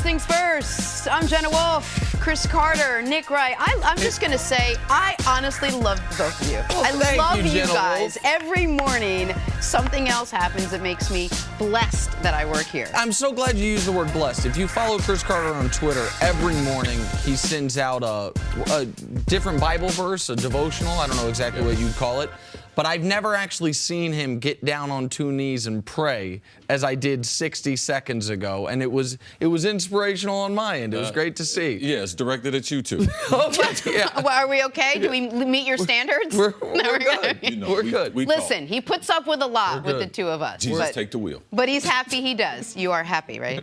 things first. I'm Jenna Wolfe, Cris Carter, Nick Wright. I'm just going to say, I honestly love both of you. Well, I love you Jenna guys. Wolfe. Every morning, something else happens that makes me blessed that I work here. I'm so glad you used the word blessed. If you follow Cris Carter on Twitter, every morning he sends out a different Bible verse, a devotional. I don't know exactly what you'd call it. But I've never actually seen him get down on two knees and pray as I did 60 seconds ago. And it was inspirational on my end. It was great to see. Yeah, it's directed at you two. Yeah. Well, are we okay? Do we meet your standards? We're good. You know, We're good. we Listen, he puts up with a lot with the two of us. Jesus, take the wheel. But he's happy he does. You are happy, right?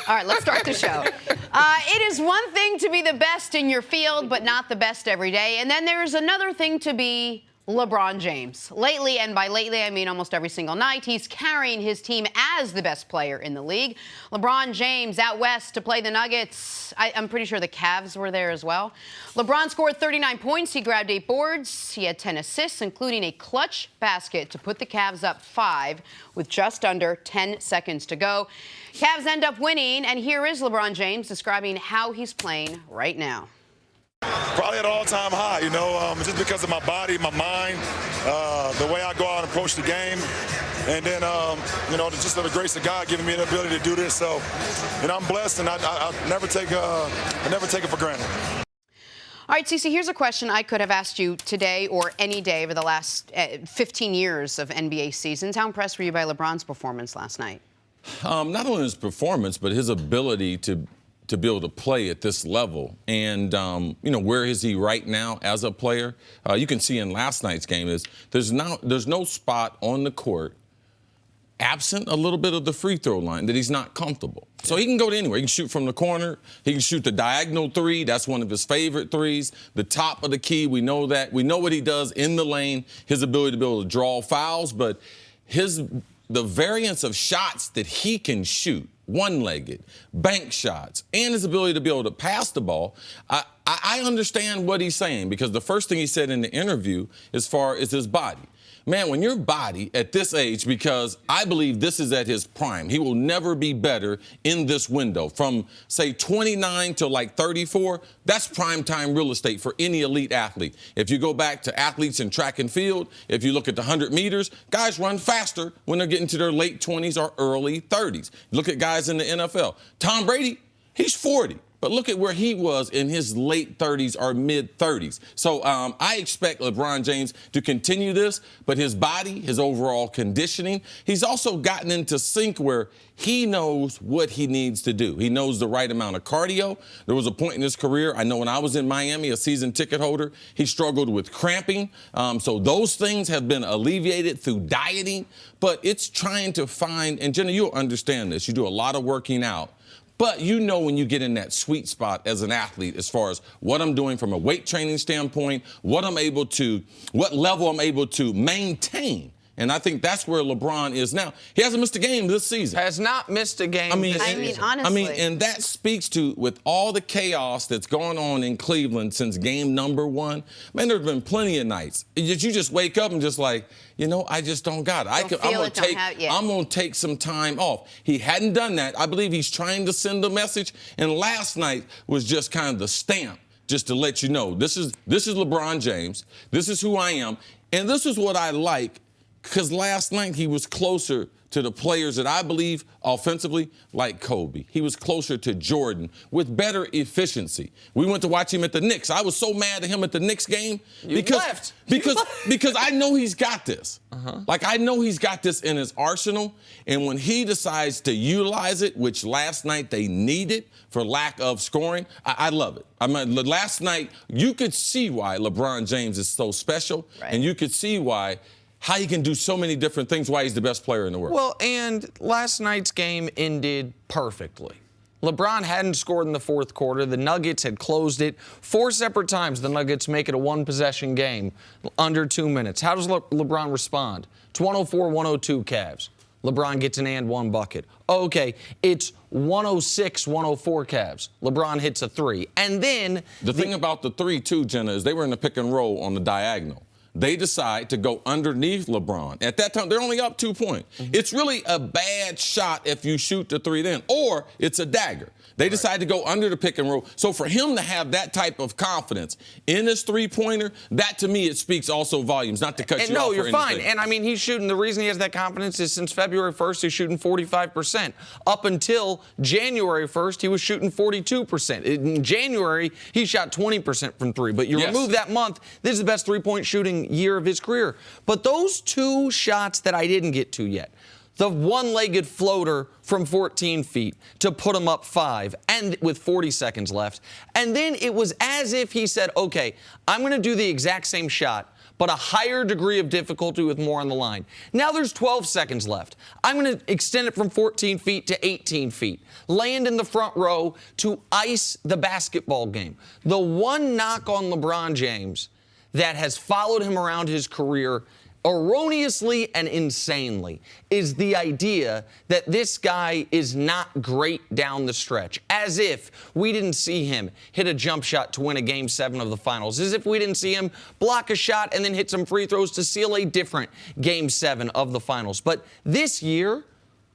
All right, let's start the show. It is one thing to be the best in your field, but not the best every day. And then there's another thing to be LeBron James. Lately, and by lately I mean almost every single night, he's carrying his team as the best player in the league. LeBron James out west to play the Nuggets. I'm pretty sure the Cavs were there as well. LeBron scored 39 points. He grabbed 8 boards. He had 10 assists, including a clutch basket to put the Cavs up 5 with just under 10 seconds to go. Cavs end up winning, and here is LeBron James describing how he's playing right now. Probably at an all-time high, you know, just because of my body, my mind, the way I go out and approach the game. And then, you know, just the grace of God giving me the ability to do this. So, you know, I'm blessed, and I never take it for granted. All right, Cece, here's a question I could have asked you today or any day over the last 15 years of NBA seasons. How impressed were you by LeBron's performance last night? Not only his performance, but his ability to be able to play at this level. And, you know, where is he right now as a player? You can see in last night's game is there's no spot on the court absent a little bit of the free throw line that he's not comfortable. So he can go to anywhere. He can shoot from the corner. He can shoot the diagonal three. That's one of his favorite threes. The top of the key, we know that. We know what he does in the lane, his ability to be able to draw fouls, but the variance of shots that he can shoot, one-legged, bank shots, and his ability to be able to pass the ball, I understand what he's saying, because the first thing he said in the interview as far as his body. Man, when your body at this age, because I believe this is at his prime, he will never be better in this window. From, say, 29 to like 34, that's prime time real estate for any elite athlete. If you go back to athletes in track and field, if you look at the 100 meters, guys run faster when they're getting to their late 20s or early 30s. Look at guys in the NFL. Tom Brady, he's 40. But look at where he was in his late 30s or mid-30s. So I expect LeBron James to continue this, but his body, his overall conditioning, he's also gotten into sync where he knows what he needs to do. He knows the right amount of cardio. There was a point in his career, I know when I was in Miami, a season ticket holder, he struggled with cramping. So those things have been alleviated through dieting, but it's trying to find, and Jenna, you'll understand this, you do a lot of working out. But you know when you get in that sweet spot as an athlete as far as what I'm doing from a weight training standpoint, what level I'm able to maintain. And I think that's where LeBron is now. He hasn't missed a game this season. Has not missed a game this season. Honestly. And that speaks to, with all the chaos that's going on in Cleveland since game number 1, man, there have been plenty of nights that you just wake up and just like, you know, I just don't got it. I'm going to take some time off. He hadn't done that. I believe he's trying to send a message. And last night was just kind of the stamp, just to let you know, this is LeBron James. This is who I am. And this is what I like. Because last night he was closer to the players that I believe offensively, like Kobe. He was closer to Jordan with better efficiency. We went to watch him at the Knicks. I was so mad at him at the Knicks game because I know he's got this. Like, I know he's got this in his arsenal. And when he decides to utilize it, which last night they needed for lack of scoring, I love it. I mean, last night you could see why LeBron James is so special, and you could see how he can do so many different things, why he's the best player in the world. Well, and last night's game ended perfectly. LeBron hadn't scored in the fourth quarter. The Nuggets had closed it 4 separate times. The Nuggets make it a one-possession game under 2 minutes. How does LeBron respond? It's 104-102 Cavs. LeBron gets an and one bucket. Okay, it's 106-104 Cavs. LeBron hits a 3. And then the thing about the 3, too, Jenna, is they were in the pick and roll on the diagonal. they decide to go underneath LeBron. At that time, they're only up 2 points. It's really a bad shot if you shoot the three then, or it's a dagger. They decide to go under the pick and roll. So for him to have that type of confidence in his three-pointer, that to me, it speaks also volumes, not to cut you off. No, you're or fine. anything. And I mean, he's shooting, the reason he has that confidence is since February 1st, he's shooting 45%. Up until January 1st, he was shooting 42%. In January, he shot 20% from three. But you remove that month, this is the best three-point shooting year of his career. But those two shots that I didn't get to yet, the one-legged floater from 14 feet to put him up 5 and with 40 seconds left. And then it was as if he said, okay, I'm going to do the exact same shot, but a higher degree of difficulty with more on the line. Now there's 12 seconds left. I'm going to extend it from 14 feet to 18 feet. Land in the front row to ice the basketball game. The one knock on LeBron James that has followed him around his career erroneously and insanely is the idea that this guy is not great down the stretch, as if we didn't see him hit a jump shot to win a Game 7 of the finals, as if we didn't see him block a shot and then hit some free throws to seal a different Game 7 of the finals. But this year,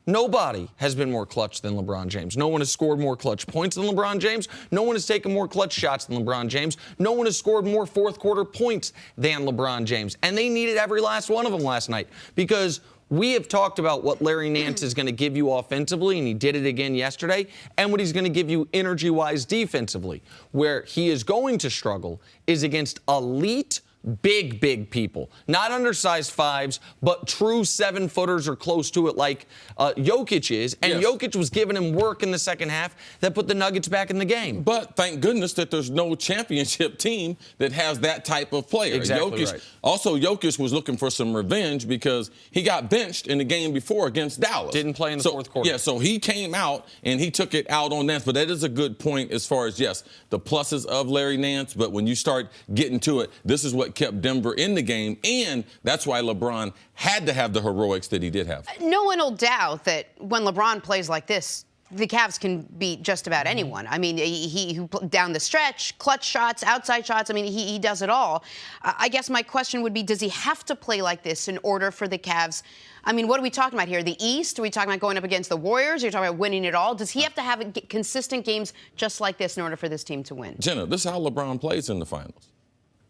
nobody has been more clutch than LeBron James. No one has scored more clutch points than LeBron James. No one has taken more clutch shots than LeBron James. No one has scored more fourth-quarter points than LeBron James. And they needed every last one of them last night because we have talked about what Larry Nance is going to give you offensively, and he did it again yesterday, and what he's going to give you energy-wise defensively. Where he is going to struggle is against elite big people. Not undersized fives, but true 7-footers or close to it like Jokic is. And Jokic was giving him work in the second half that put the Nuggets back in the game. But thank goodness that there's no championship team that has that type of player. Exactly right. Also, Jokic was looking for some revenge because he got benched in the game before against Dallas. Didn't play in the fourth quarter. Yeah, so he came out and he took it out on Nance. But that is a good point as far as, yes, the pluses of Larry Nance. But when you start getting to it, this is what kept Denver in the game, and that's why LeBron had to have the heroics that he did have. No one will doubt that when LeBron plays like this, the Cavs can beat just about anyone. I mean, he down the stretch, clutch shots, outside shots. I mean, he does it all. I guess my question would be, does he have to play like this in order for the Cavs? I mean, what are we talking about here? The East? Are we talking about going up against the Warriors? Are you talking about winning it all? Does he have to have consistent games just like this in order for this team to win? Jenna, this is how LeBron plays in the finals.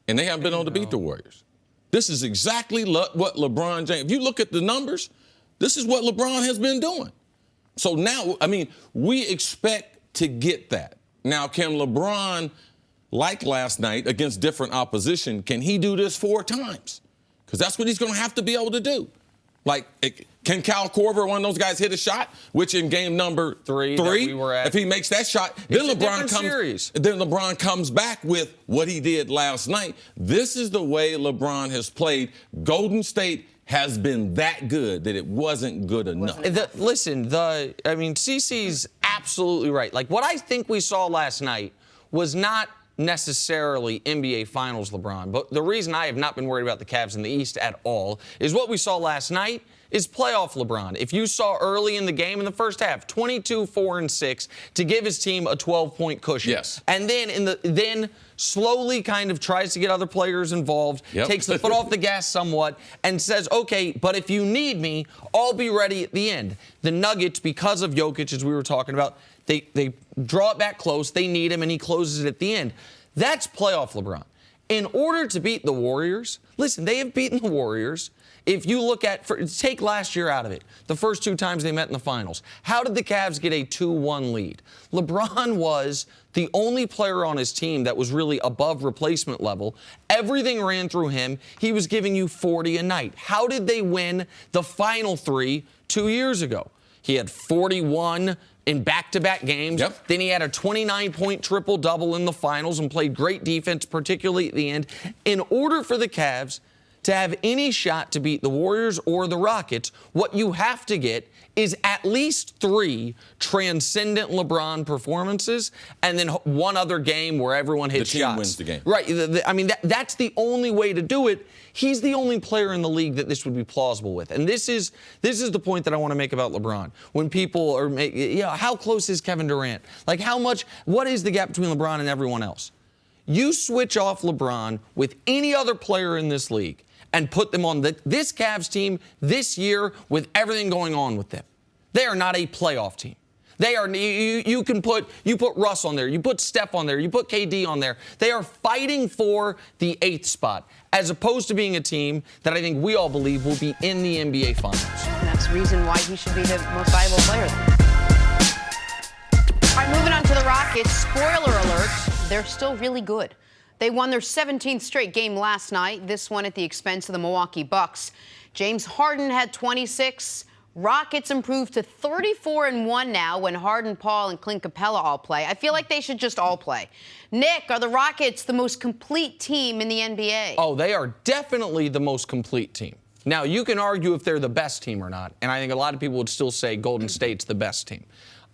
And they haven't been able to beat the Warriors. This is exactly what LeBron James, if you look at the numbers, this is what LeBron has been doing. So now, I mean, we expect to get that. Now, can LeBron, like last night against different opposition, can he do this 4 times? Because that's what he's going to have to be able to do. Like, can Kyle Korver, one of those guys, hit a shot? Which in game number three we were at, if he makes that shot, then LeBron comes back with what he did last night. This is the way LeBron has played. Golden State has been that good that it wasn't good enough. CeCe's absolutely right. Like, what I think we saw last night was not necessarily NBA Finals LeBron, but the reason I have not been worried about the Cavs in the East at all is what we saw last night is playoff LeBron. If you saw early in the game in the first half, 22, 4, and 6 to give his team a 12-point cushion. Yes. And then slowly kind of tries to get other players involved, takes the foot off the gas somewhat, and says, okay, but if you need me, I'll be ready at the end. The Nuggets, because of Jokic, as we were talking about, they draw it back close, they need him, and he closes it at the end. That's playoff LeBron. In order to beat the Warriors, listen, they have beaten the Warriors. If you look at, take last year out of it, the first 2 times they met in the finals, how did the Cavs get a 2-1 lead? LeBron was the only player on his team that was really above replacement level. Everything ran through him. He was giving you 40 a night. How did they win the final 3 2 years ago? He had 41 in back-to-back games. Then he had a 29-point triple-double in the finals and played great defense, particularly at the end. In order for the Cavs to have any shot to beat the Warriors or the Rockets, what you have to get is at least 3 transcendent LeBron performances and then one other game where everyone hits shots. The team wins the game. Right. That's the only way to do it. He's the only player in the league that this would be plausible with. And this is the point that I want to make about LeBron. When people are how close is Kevin Durant? Like, what is the gap between LeBron and everyone else? You switch off LeBron with any other player in this league, and put them on this Cavs team this year with everything going on with them. They are not a playoff team. They are. You put Russ on there. You put Steph on there. You put KD on there. They are fighting for the 8th spot, as opposed to being a team that I think we all believe will be in the NBA Finals. And that's the reason why he should be the most valuable player. All right, moving on to the Rockets. Spoiler alert: they're still really good. They won their 17th straight game last night. This one at the expense of the Milwaukee Bucks. James Harden had 26. Rockets improved to 34-1 now when Harden, Paul, and Clint Capella all play. I feel like they should just all play. Nick, are the Rockets the most complete team in the NBA? Oh, they are definitely the most complete team. Now, you can argue if they're the best team or not, and I think a lot of people would still say Golden State's the best team.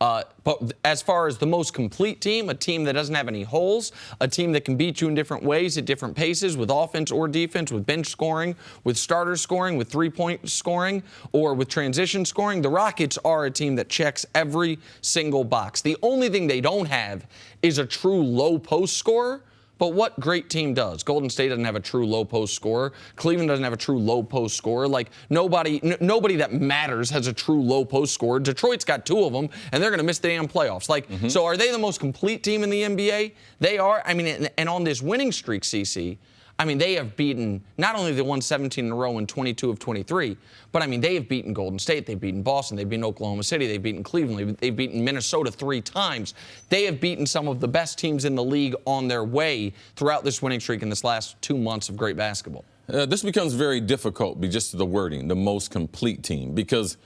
But as far as the most complete team, a team that doesn't have any holes, a team that can beat you in different ways at different paces with offense or defense, with bench scoring, with starter scoring, with three-point scoring, or with transition scoring, the Rockets are a team that checks every single box. The only thing they don't have is a true low-post scorer. But what great team does? Golden State doesn't have a true low-post scorer. Cleveland doesn't have a true low-post scorer. Like, nobody that matters has a true low-post scorer. Detroit's got 2 of them, and they're going to miss the damn playoffs. Like, So are they the most complete team in the NBA? They are. I mean, and on this winning streak, CC, I mean, they have beaten, not only they won 17 in a row in 22 of 23, but I mean, they have beaten Golden State, they've beaten Boston, they've beaten Oklahoma City, they've beaten Cleveland, they've beaten Minnesota 3 times. They have beaten some of the best teams in the league on their way throughout this winning streak in this last 2 months of great basketball. This becomes very difficult, just the wording, the most complete team, because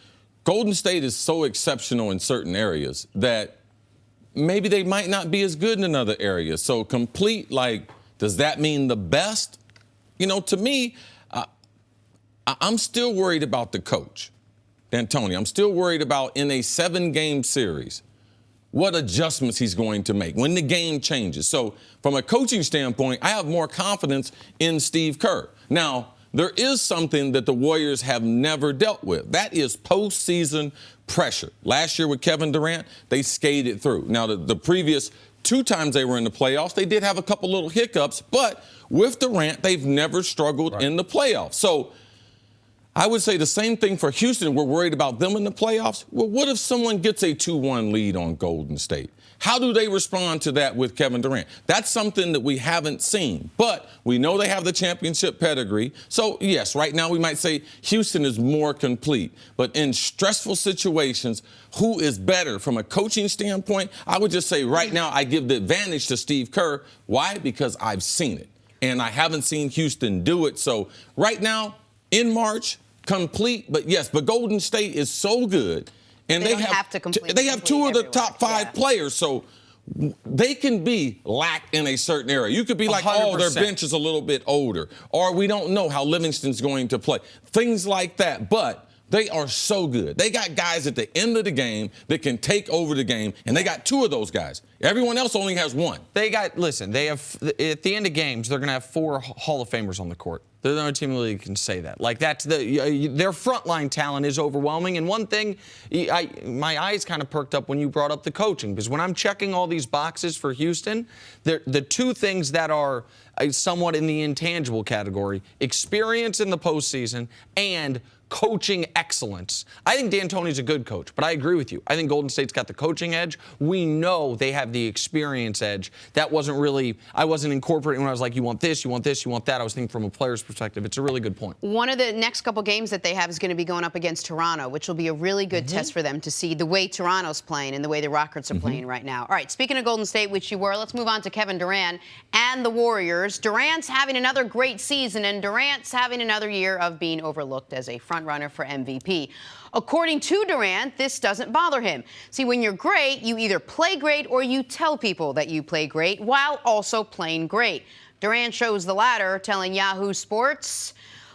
Golden State is so exceptional in certain areas that maybe they might not be as good in another area. So complete, like, does that mean the best? You know, to me, I'm still worried about the coach, D'Antoni. I'm still worried about, in a 7-game series, what adjustments he's going to make when the game changes. So from a coaching standpoint, I have more confidence in Steve Kerr. Now, there is something that the Warriors have never dealt with. That is postseason pressure. Last year with Kevin Durant, they skated through. Now, the previous 2 times they were in the playoffs, they did have a couple little hiccups, but with Durant, they've never struggled in the playoffs. So I would say the same thing for Houston. We're worried about them in the playoffs. Well, what if someone gets a 2-1 lead on Golden State? How do they respond to that with Kevin Durant? That's something that we haven't seen. But we know they have the championship pedigree. So, yes, right now we might say Houston is more complete. But in stressful situations, who is better from a coaching standpoint? I would just say right now I give the advantage to Steve Kerr. Why? Because I've seen it. And I haven't seen Houston do it. So right now, in March, complete. But, yes, but Golden State is so good. And they have 2 of the top 5 players, so they can be lack in a certain area. You could be like, 100%. Oh, their bench is a little bit older, or we don't know how Livingston's going to play. Things like that, but they are so good. They got guys at the end of the game that can take over the game, and they got 2 of those guys. Everyone else only has 1. They have, at the end of games, they're going to have 4 Hall of Famers on the court. They're the only team in the league that can say that. Like, that's their frontline talent is overwhelming. And one thing, my eyes kind of perked up when you brought up the coaching, because when I'm checking all these boxes for Houston, the 2 things that are somewhat in the intangible category, experience in the postseason and coaching excellence. I think D'Antoni's a good coach, but I agree with you. I think Golden State's got the coaching edge. We know they have the experience edge. That wasn't really, I wasn't incorporating when I was like, you want this, you want this, you want that. I was thinking from a player's perspective. It's a really good point. One of the next couple games that they have is going to be going up against Toronto, which will be a really good test for them to see the way Toronto's playing and the way the Rockets are playing right now. All right, speaking of Golden State, which you were, let's move on to Kevin Durant and the Warriors. Durant's having another great season, and Durant's having another year of being overlooked as a front runner for MVP. According to Durant, this doesn't bother him. See, when you're great, you either play great or you tell people that you play great while also playing great. Durant chose the latter, telling Yahoo Sports,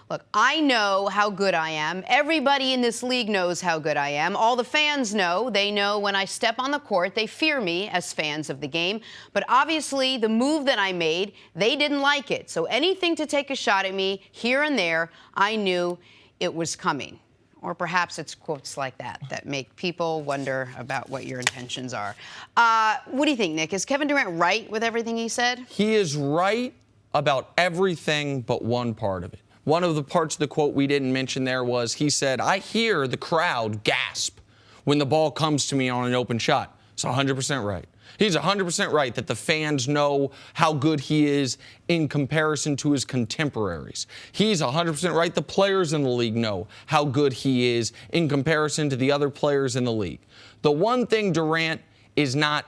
look, I know how good I am. Everybody in this league knows how good I am. All the fans know. They know when I step on the court, they fear me as fans of the game. But obviously, the move that I made, they didn't like it. So anything to take a shot at me here and there, I knew it was coming. Or perhaps it's quotes like that make people wonder about what your intentions are. What do you think, Nick? Is Kevin Durant right with everything he said? He is right about everything but one part of it. one of the parts of the quote we didn't mention there was he said, I hear the crowd gasp when the ball comes to me on an open shot. It's 100% right. He's 100% right that the fans know how good he is in comparison to his contemporaries. He's 100% right the players in the league know how good he is in comparison to the other players in the league. The one thing Durant is not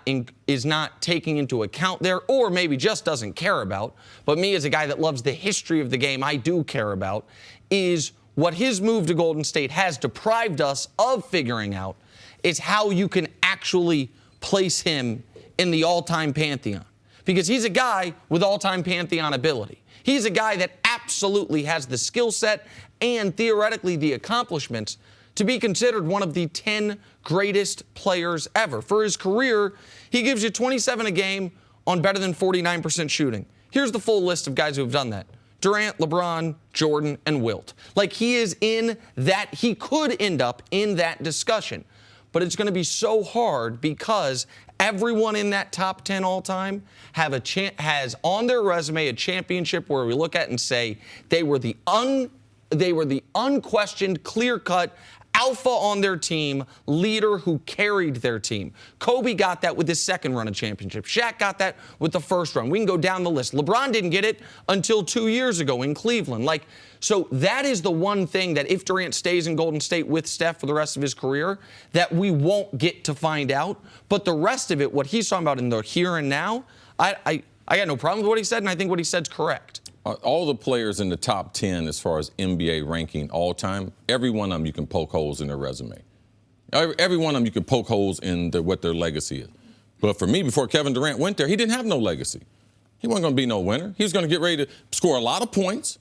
taking into account there, or maybe just doesn't care about, but me as a guy that loves the history of the game, I do care about, is what his move to Golden State has deprived us of figuring out is how you can actually place him in the all-time pantheon. Because he's a guy with all-time pantheon ability. He's a guy that absolutely has the skill set and theoretically the accomplishments to be considered one of the 10 greatest players ever. For his career, he gives you 27 a game on better than 49% shooting. Here's the full list of guys who have done that. Durant, LeBron, Jordan, and Wilt. Like, he is in that, he could end up in that discussion. But it's going to be so hard because everyone in that top 10 all time has on their resume a championship where we look at and say they were the unquestioned, clear-cut alpha on their team, leader who carried their team. Kobe got that with his second run of championships. Shaq got that with the first run. We can go down the list. LeBron didn't get it until 2 years ago in Cleveland. So that is the one thing that if Durant stays in Golden State with Steph for the rest of his career, that we won't get to find out. But the rest of it, what he's talking about in the here and now, I got no problem with what he said, and I think what he said's correct. All the players in the top 10 as far as NBA ranking all time, every one of them you can poke holes in their resume. Every one of them you can poke holes in what their legacy is. But for me, before Kevin Durant went there, he didn't have no legacy. He wasn't going to be no winner. He was going to get ready to score a lot of points,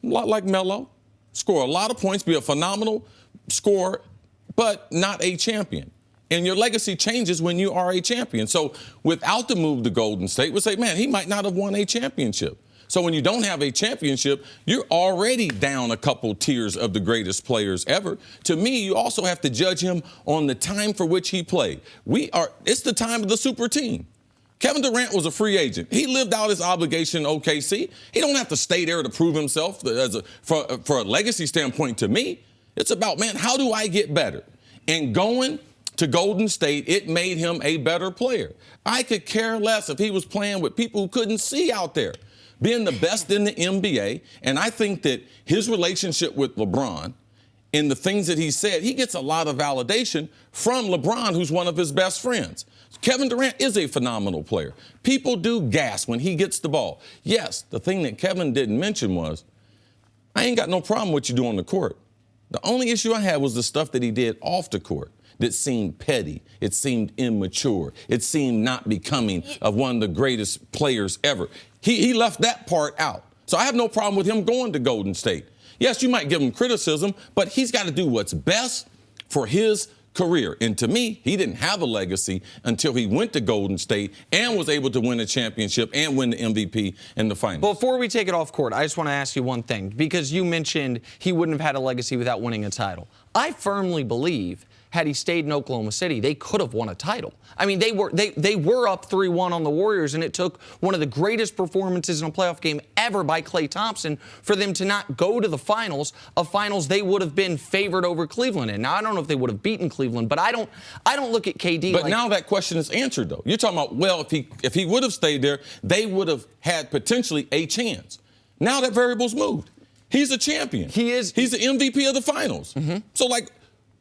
a lot like Melo, score a lot of points, be a phenomenal scorer, but not a champion. And your legacy changes when you are a champion. So without the move to Golden State, we'd say, man, he might not have won a championship. So when you don't have a championship, you're already down a couple tiers of the greatest players ever. To me, you also have to judge him on the time for which he played. It's the time of the super team. Kevin Durant was a free agent. He lived out his obligation in OKC. He don't have to stay there to prove himself for a legacy standpoint. To me, it's about, man, how do I get better? And going to Golden State, it made him a better player. I could care less if he was playing with people who couldn't see out there. Being the best in the NBA, and I think that his relationship with LeBron and the things that he said, he gets a lot of validation from LeBron, who's one of his best friends. Kevin Durant is a phenomenal player. People do gasp when he gets the ball. Yes, the thing that Kevin didn't mention was, I ain't got no problem with what you do on the court. The only issue I had was the stuff that he did off the court that seemed petty. It seemed immature. It seemed not becoming of one of the greatest players ever. He left that part out. So I have no problem with him going to Golden State. Yes, you might give him criticism, but he's got to do what's best for his career. And to me, he didn't have a legacy until he went to Golden State and was able to win a championship and win the MVP in the finals. Before we take it off court, I just want to ask you one thing, because you mentioned he wouldn't have had a legacy without winning a title. I firmly believe had he stayed in Oklahoma City, they could have won a title. I mean, they were up 3-1 on the Warriors, and it took one of the greatest performances in a playoff game ever by Klay Thompson for them to not go to the finals, a finals they would have been favored over Cleveland in. Now, I don't know if they would have beaten Cleveland, but I don't look at KD But now that question is answered, though. You're talking about, well, if he would have stayed there, they would have had potentially a chance. Now that variable's moved. He's a champion. He is. He's the MVP of the finals. Mm-hmm. So,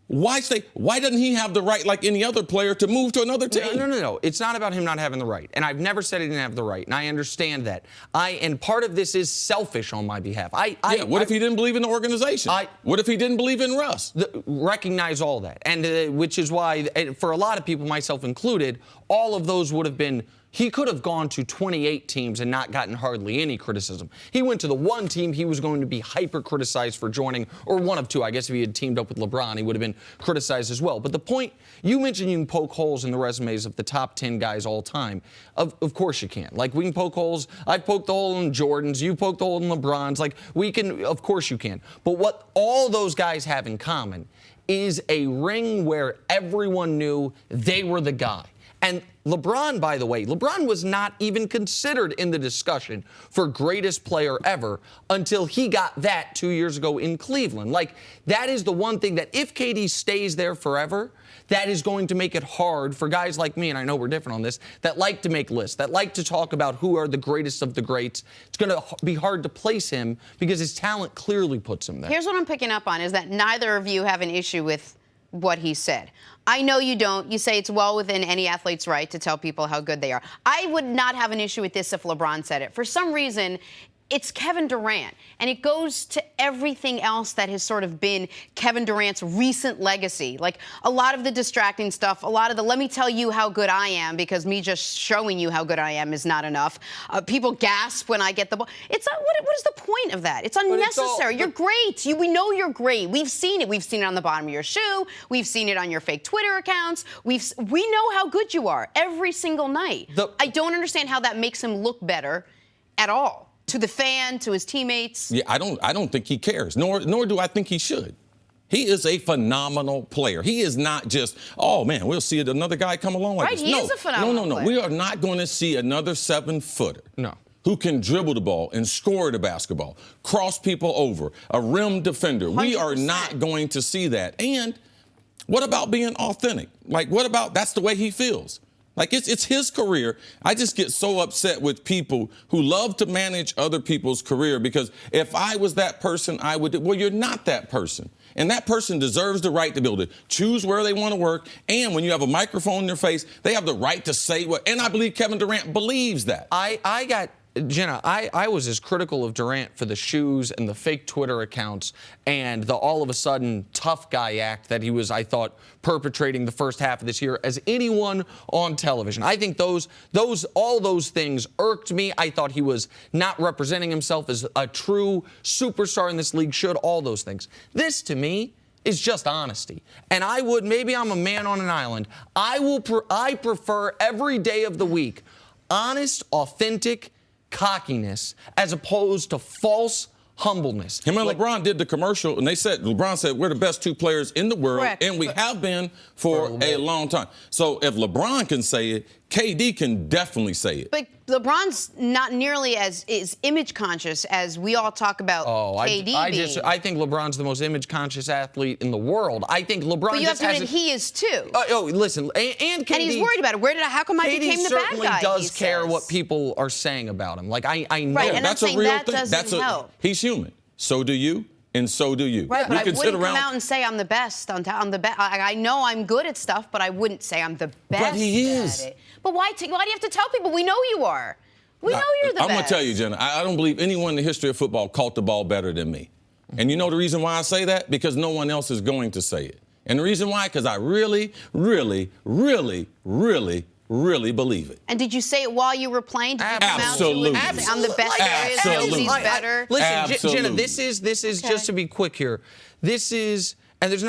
why stay? Why doesn't he have the right, like any other player, to move to another team? No. It's not about him not having the right. And I've never said he didn't have the right. And I understand that. And part of this is selfish on my behalf. What if he didn't believe in the organization? What if he didn't believe in Russ? Recognize all that. And which is why, for a lot of people, myself included, all of those would have been. He could have gone to 28 teams and not gotten hardly any criticism. He went to the one team he was going to be hyper-criticized for joining, or one of two. I guess if he had teamed up with LeBron, he would have been criticized as well. But the point, you mentioned you can poke holes in the resumes of the top 10 guys all time. Of course you can. Like, we can poke holes. I've poked the hole in Jordan's. You poked the hole in LeBron's. Like, we can, of course you can. But what all those guys have in common is a ring where everyone knew they were the guy. And LeBron, by the way, LeBron was not even considered in the discussion for greatest player ever until he got that 2 years ago in Cleveland. Like, that is the one thing that if KD stays there forever, that is going to make it hard for guys like me, and I know we're different on this, that like to make lists, that like to talk about who are the greatest of the greats. It's going to be hard to place him because his talent clearly puts him there. Here's what I'm picking up on is that neither of you have an issue with what he said. I know you don't. You say it's well within any athlete's right to tell people how good they are. I would not have an issue with this if LeBron said it. For some reason, it's Kevin Durant, and it goes to everything else that has sort of been Kevin Durant's recent legacy. Like a lot of the distracting stuff, a lot of the let me tell you how good I am because me just showing you how good I am is not enough. People gasp when I get the ball. It's not, what is the point of that? It's unnecessary. You're great. We know you're great. We've seen it. We've seen it on the bottom of your shoe. We've seen it on your fake Twitter accounts. We know how good you are every single night. I don't understand how that makes him look better at all. To the fan, to his teammates. Yeah, I don't think he cares, nor do I think he should. He is a phenomenal player. He is not just, oh, man, we'll see another guy come along like right, this. He is a phenomenal player. We are not going to see another 7-footer. No. Who can dribble the ball and score the basketball, cross people over, a rim defender. 100%. We are not going to see that. And what about being authentic? Like, what about that's the way he feels? Like, it's his career. I just get so upset with people who love to manage other people's career because if I was that person, I would. Well, you're not that person. And that person deserves the right to be able to choose where they want to work. And when you have a microphone in their face, they have the right to say what. And I believe Kevin Durant believes that. Jenna, I was as critical of Durant for the shoes and the fake Twitter accounts and the all of a sudden tough guy act that he was, I thought, perpetrating the first half of this year as anyone on television. I think all those things irked me. I thought he was not representing himself as a true superstar in this league, should all those things. This, to me, is just honesty. And maybe I'm a man on an island. I prefer every day of the week honest, authentic cockiness as opposed to false humbleness. Him and LeBron did the commercial, and LeBron said, we're the best two players in the world, correct, and we have been for a long time. So if LeBron can say it, KD can definitely say it. But LeBron's not nearly as image conscious as we all talk about KD being. I think LeBron's the most image conscious athlete in the world. I think LeBron. But you have to admit he is too. Listen, and KD. And he's worried about it. How come I became the bad guy? KD certainly does care what people are saying about him. Like I know. Right, and that's I'm saying a real that thing. doesn't help. He's human. So do you. And so do you. Right, but I wouldn't come out and say I'm the best. I know I'm good at stuff, but I wouldn't say I'm the best. But he is. At it. But why do you have to tell people? We know you are. We know you're the best. I'm going to tell you, Jenna, I don't believe anyone in the history of football caught the ball better than me. And you know the reason why I say that? Because no one else is going to say it. And the reason why? Because I really, really, really, really, really believe it. And did you say it while you were playing? Did you come Absolutely. out to it? I'm the best there is. Absolutely. Nobody's better. Listen, Jenna, this is okay. Just to be quick here. This is, and it's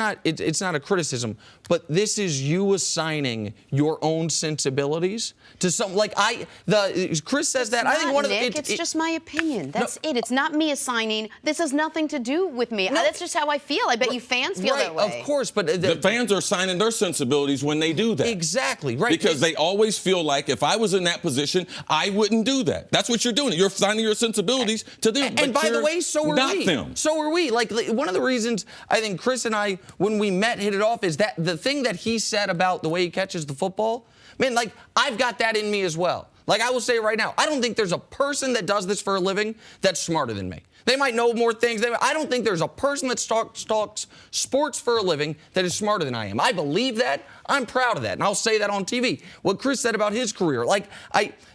not a criticism, but this is you assigning your own sensibilities to some, Cris says that. I think one of the. It's just my opinion. That's it. It's not me assigning. This has nothing to do with me. That's just how I feel. I bet you fans feel that way. Of course, but the fans are assigning their sensibilities when they do that. Exactly, right. Because they always feel like if I was in that position, I wouldn't do that. That's what you're doing. You're assigning your sensibilities to them. And by the way, so are not we. Them. So are we. Like one of the reasons I think Cris and I, when we met, hit it off is that the thing that he said about the way he catches the football. Man, I've got that in me as well. I will say right now, I don't think there's a person that does this for a living that's smarter than me. They might know more things. I don't think there's a person that talks sports for a living that is smarter than I am. I believe that. I'm proud of that. And I'll say that on TV. What Cris said about his career.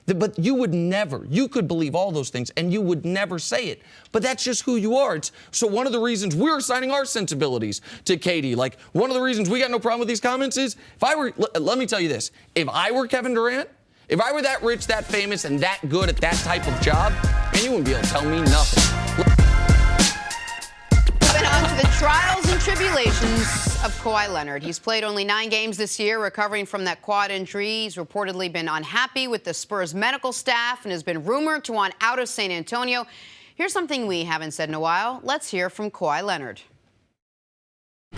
But you would never. You could believe all those things, and you would never say it. But that's just who you are. So one of the reasons we're assigning our sensibilities to KD, one of the reasons we got no problem with these comments is, let me tell you this. If I were Kevin Durant, if I were that rich, that famous, and that good at that type of job, man, you wouldn't be able to tell me nothing. Moving on to the trials and tribulations of Kawhi Leonard. He's played only 9 games this year, recovering from that quad injury. He's reportedly been unhappy with the Spurs medical staff and has been rumored to want out of San Antonio. Here's something we haven't said in a while. Let's hear from Kawhi Leonard.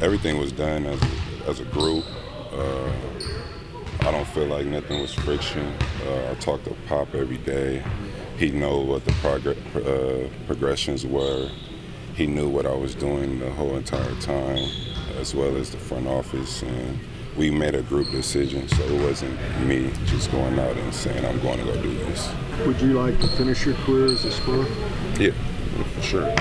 Everything was done as a group. I don't feel like nothing was friction. I talk to Pop every day. He know what the progressions were. He knew what I was doing the whole entire time, as well as the front office, and we made a group decision, so it wasn't me just going out and saying I'm going to go do this. Would you like to finish your career as a Spur? Yeah, for sure.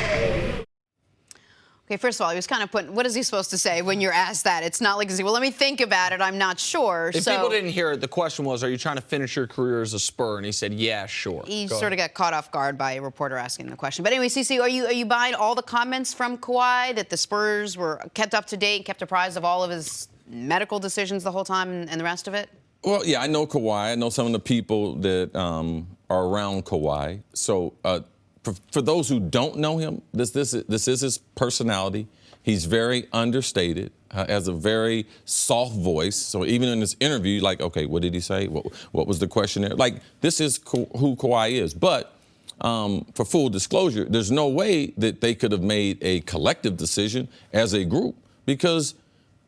Okay, first of all, he was kind of putting, what is he supposed to say when you're asked that? It's not like, well, let me think about it, I'm not sure. If people didn't hear it, the question was, are you trying to finish your career as a Spur? And he said, yeah, sure. He sort of got caught off guard by a reporter asking the question. But anyway, CC, are you buying all the comments from Kawhi that the Spurs were kept up to date, kept apprised of all of his medical decisions the whole time and the rest of it? Well, yeah, I know Kawhi. I know some of the people that are around Kawhi. So for those who don't know him, this is his personality. He's very understated, has a very soft voice. So even in this interview, like, okay, what did he say? What was the question there? Like, this is who Kawhi is. But for full disclosure, there's no way that they could have made a collective decision as a group, because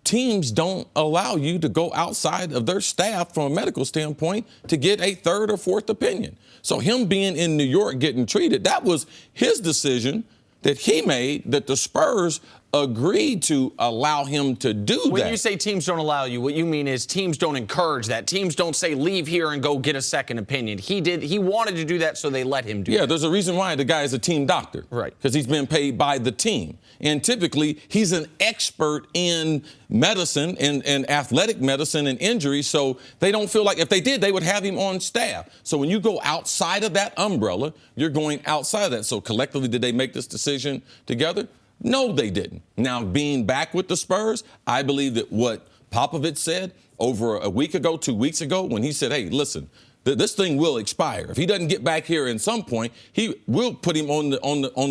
teams don't allow you to go outside of their staff from a medical standpoint to get a third or fourth opinion. So him being in New York getting treated, that was his decision that he made, that the Spurs agreed to allow him to do that. When you say teams don't allow you, what you mean is teams don't encourage that. Teams don't say leave here and go get a second opinion. He wanted to do that, so they let him do that. Yeah, there's a reason why the guy is a team doctor. Right. Because he's been paid by the team. And typically, he's an expert in medicine and athletic medicine and injuries, so they don't feel like if they did, they would have him on staff. So when you go outside of that umbrella, you're going outside of that. So collectively, did they make this decision together? No, they didn't. Now, being back with the Spurs, I believe that what Popovich said over a week ago, 2 weeks ago, when he said, hey, listen, this thing will expire. If he doesn't get back here at some point, he will put him on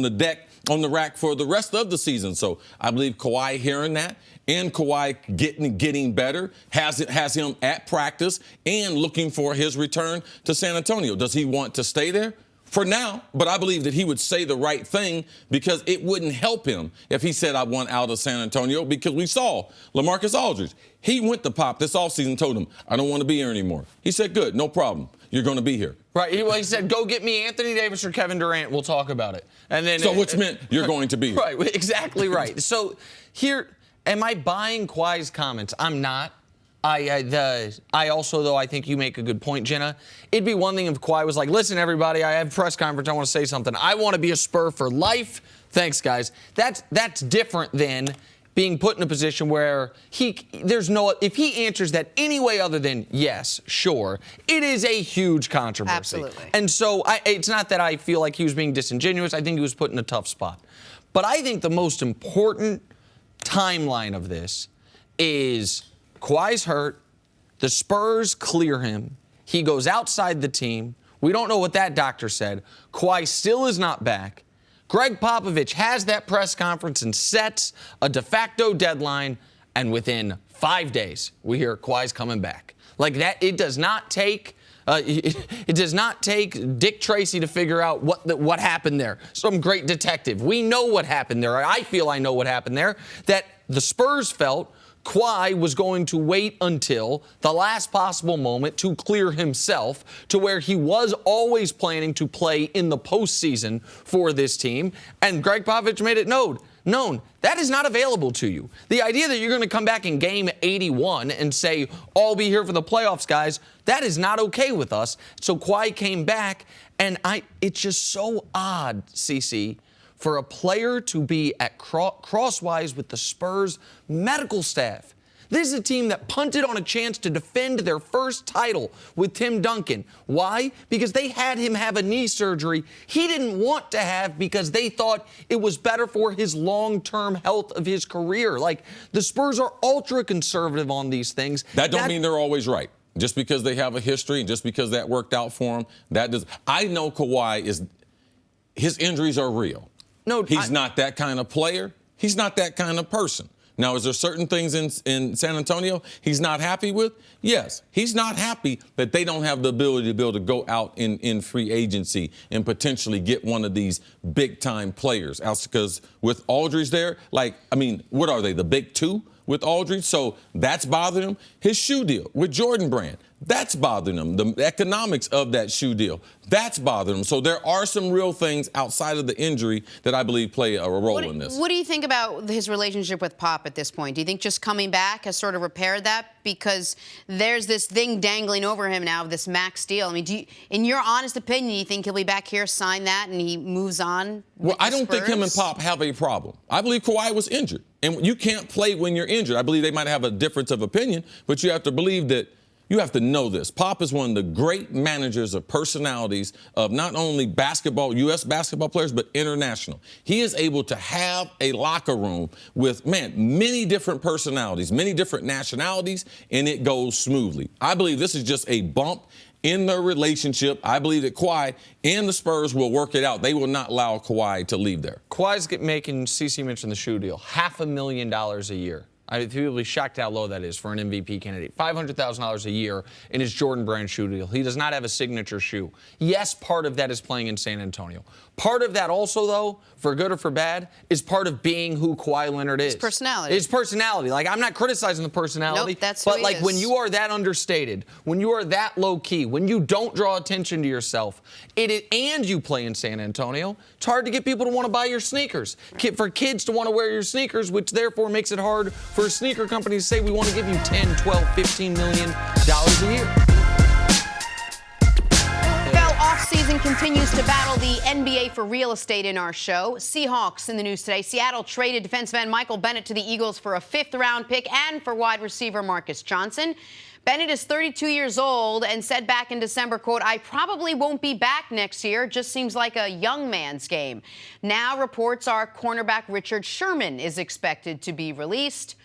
the deck, on the rack for the rest of the season. So I believe Kawhi hearing that, and Kawhi getting better, has him at practice and looking for his return to San Antonio. Does he want to stay there? For now, but I believe that he would say the right thing, because it wouldn't help him if he said I want out of San Antonio, because we saw LaMarcus Aldridge. He went to Pop this offseason, told him, I don't want to be here anymore. He said, good, no problem. You're going to be here. Right. He said, go get me Anthony Davis or Kevin Durant. We'll talk about it. And then, so which meant you're going to be here. Right. Exactly right. So here, am I buying Kawhi's comments? I'm not. I also, though, I think you make a good point, Jenna. It'd be one thing if Kawhi was like, listen, everybody, I have a press conference. I want to say something. I want to be a Spur for life. Thanks, guys. That's different than being put in a position where if he answers that any way other than yes, sure, it is a huge controversy. Absolutely. And so it's not that I feel like he was being disingenuous. I think he was put in a tough spot. But I think the most important timeline of this is Kawhi's hurt. The Spurs clear him. He goes outside the team. We don't know what that doctor said. Kawhi still is not back. Greg Popovich has that press conference and sets a de facto deadline, and within 5 days, we hear Kawhi's coming back. Like that, it does not take Dick Tracy to figure out what happened there. Some great detective. We know what happened there. I feel I know what happened there. That the Spurs felt Kawhi was going to wait until the last possible moment to clear himself to where he was always planning to play in the postseason for this team. And Greg Popovich made it known that is not available to you. The idea that you're going to come back in game 81 and say, I'll be here for the playoffs, guys, that is not okay with us. So Kawhi came back, and it's just so odd, CC, for a player to be at crosswise with the Spurs medical staff. This is a team that punted on a chance to defend their first title with Tim Duncan. Why? Because they had him have a knee surgery he didn't want to have because they thought it was better for his long-term health of his career. Like, the Spurs are ultra-conservative on these things. That don't mean they're always right. Just because they have a history and just because that worked out for him, that does. I know Kawhi his injuries are real. No, he's not that kind of player. He's not that kind of person. Now, is there certain things in San Antonio he's not happy with? Yes. He's not happy that they don't have the ability to be able to go out in free agency and potentially get one of these big-time players. Because with Aldridge there, what are they, the big two? with Aldridge, so that's bothering him. His shoe deal with Jordan Brand, that's bothering him. The economics of that shoe deal, that's bothering him. So there are some real things outside of the injury that I believe play a role in this. What do you think about his relationship with Pop at this point? Do you think just coming back has sort of repaired that? Because there's this thing dangling over him now, this max deal. I mean, in your honest opinion, do you think he'll be back here, sign that, and he moves on? Well, I don't think him and Pop have a problem. I believe Kawhi was injured, and you can't play when you're injured. I believe they might have a difference of opinion, but you have to believe that. You have to know this. Pop is one of the great managers of personalities of not only basketball, U.S. basketball players, but international. He is able to have a locker room with, many different personalities, many different nationalities, and it goes smoothly. I believe this is just a bump in their relationship. I believe that Kawhi and the Spurs will work it out. They will not allow Kawhi to leave there. Kawhi's making, CC mentioned the shoe deal, $500,000 a year. I'd be shocked how low that is for an MVP candidate. $500,000 a year in his Jordan Brand shoe deal. He does not have a signature shoe. Yes, part of that is playing in San Antonio. Part of that also, though, for good or for bad, is part of being who Kawhi Leonard is. His personality. His personality. Like, I'm not criticizing the personality. Nope, that's who but, he like, is. when you are that understated, when you are that low-key, when you don't draw attention to yourself, and you play in San Antonio, it's hard to get people to want to buy your sneakers. For kids to want to wear your sneakers, which therefore makes it hard for sneaker companies to say we want to give you $10, $12, $15 million a year. Offseason continues to battle the NBA for real estate in our show. Seahawks in the news today. Seattle traded defensive end Michael Bennett to the Eagles for a 5th-round pick and for wide receiver Marcus Johnson. Bennett is 32 years old and said back in December, quote, "I probably won't be back next year. Just seems like a young man's game." Now reports are cornerback Richard Sherman is expected to be released.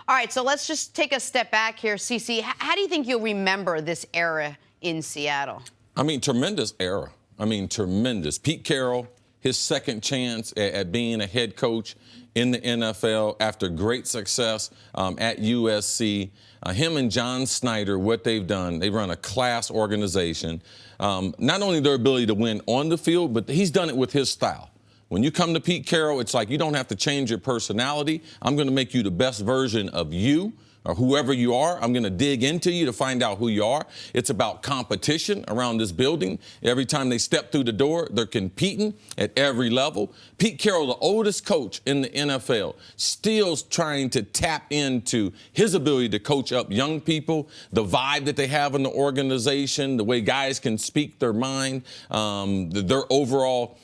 All right, so let's just take a step back here, CC. How do you think you'll remember this era in Seattle? I mean, tremendous era. I mean, tremendous. Pete Carroll, his second chance at being a head coach in the NFL after great success at USC. Him and John Snyder, what they've done, they run a class organization. Not only their ability to win on the field, but he's done it with his style. When you come to Pete Carroll, it's like you don't have to change your personality. I'm going to make you the best version of you. Or whoever you are, I'm going to dig into you to find out who you are. It's about competition around this building. Every time they step through the door, they're competing at every level. Pete Carroll, the oldest coach in the NFL, still trying to tap into his ability to coach up young people, the vibe that they have in the organization, the way guys can speak their mind, their overall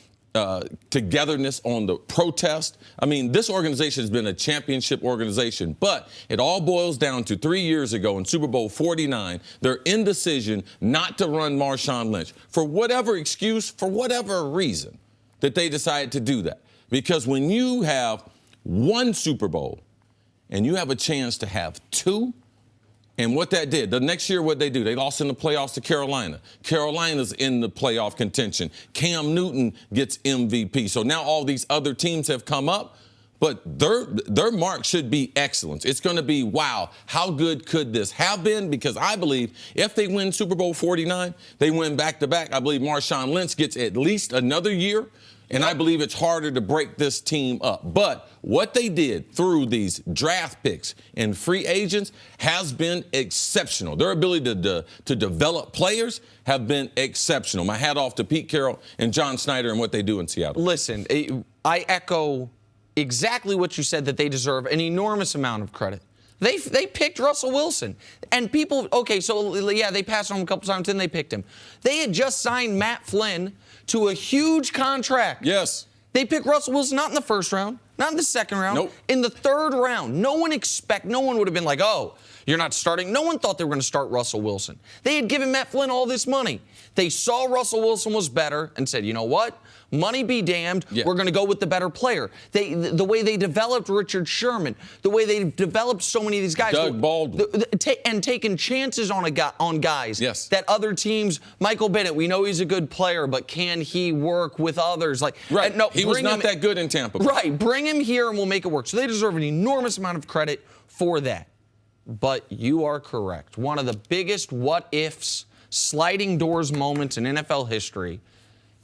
togetherness on the protest. I mean, this organization has been a championship organization, but it all boils down to 3 years ago in Super Bowl 49, their indecision not to run Marshawn Lynch for whatever excuse, for whatever reason that they decided to do that. Because when you have one Super Bowl and you have a chance to have two, and what that did, the next year what they do, they lost in the playoffs to Carolina. Carolina's in the playoff contention. Cam Newton gets MVP. So now all these other teams have come up, but their mark should be excellence. It's going to be, wow, how good could this have been? Because I believe if they win Super Bowl 49, they win back-to-back. I believe Marshawn Lynch gets at least another year. And I believe it's harder to break this team up. But what they did through these draft picks and free agents has been exceptional. Their ability to develop players have been exceptional. My hat off to Pete Carroll and John Snyder and what they do in Seattle. Listen, I echo exactly what you said, that they deserve an enormous amount of credit. They picked Russell Wilson. And people, okay, so, yeah, they passed on him a couple times, then they picked him. They had just signed Matt Flynn to a huge contract. Yes. They picked Russell Wilson not in the first round, not in the second round, nope. In the third round. No one would have been like, oh, you're not starting. No one thought they were going to start Russell Wilson. They had given Matt Flynn all this money. They saw Russell Wilson was better and said, you know what? Money be damned. Yeah. We're going to go with the better player. The way they developed Richard Sherman, the way they developed so many of these guys. Doug Baldwin. And taking chances on guys. Yes. That other teams, Michael Bennett, we know he's a good player, but can he work with others? Like, right. No, he was not that good in Tampa. Right. Bring him here and we'll make it work. So they deserve an enormous amount of credit for that. But you are correct. One of the biggest what-ifs, sliding doors moments in NFL history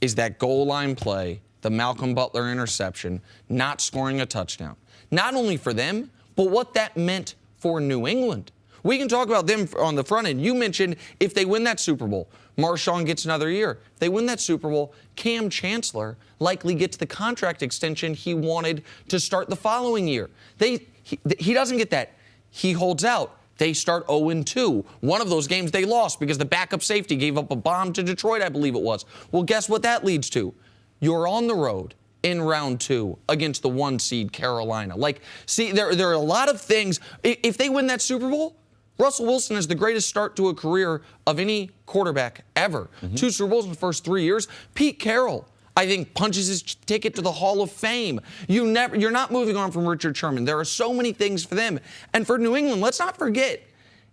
is that goal line play, the Malcolm Butler interception, not scoring a touchdown. Not only for them, but what that meant for New England. We can talk about them on the front end. You mentioned if they win that Super Bowl, Marshawn gets another year. If they win that Super Bowl, Cam Chancellor likely gets the contract extension he wanted to start the following year. He doesn't get that. He holds out. They start 0-2. One of those games they lost because the backup safety gave up a bomb to Detroit, I believe it was. Well, guess what that leads to? You're on the road in round 2 against the 1 seed Carolina. Like, see, there are a lot of things. If they win that Super Bowl, Russell Wilson has the greatest start to a career of any quarterback ever. 2 Super Bowls in the first 3 years. Pete Carroll, I think, punches his ticket to the Hall of Fame. You're not moving on from Richard Sherman. There are so many things for them. And for New England, let's not forget,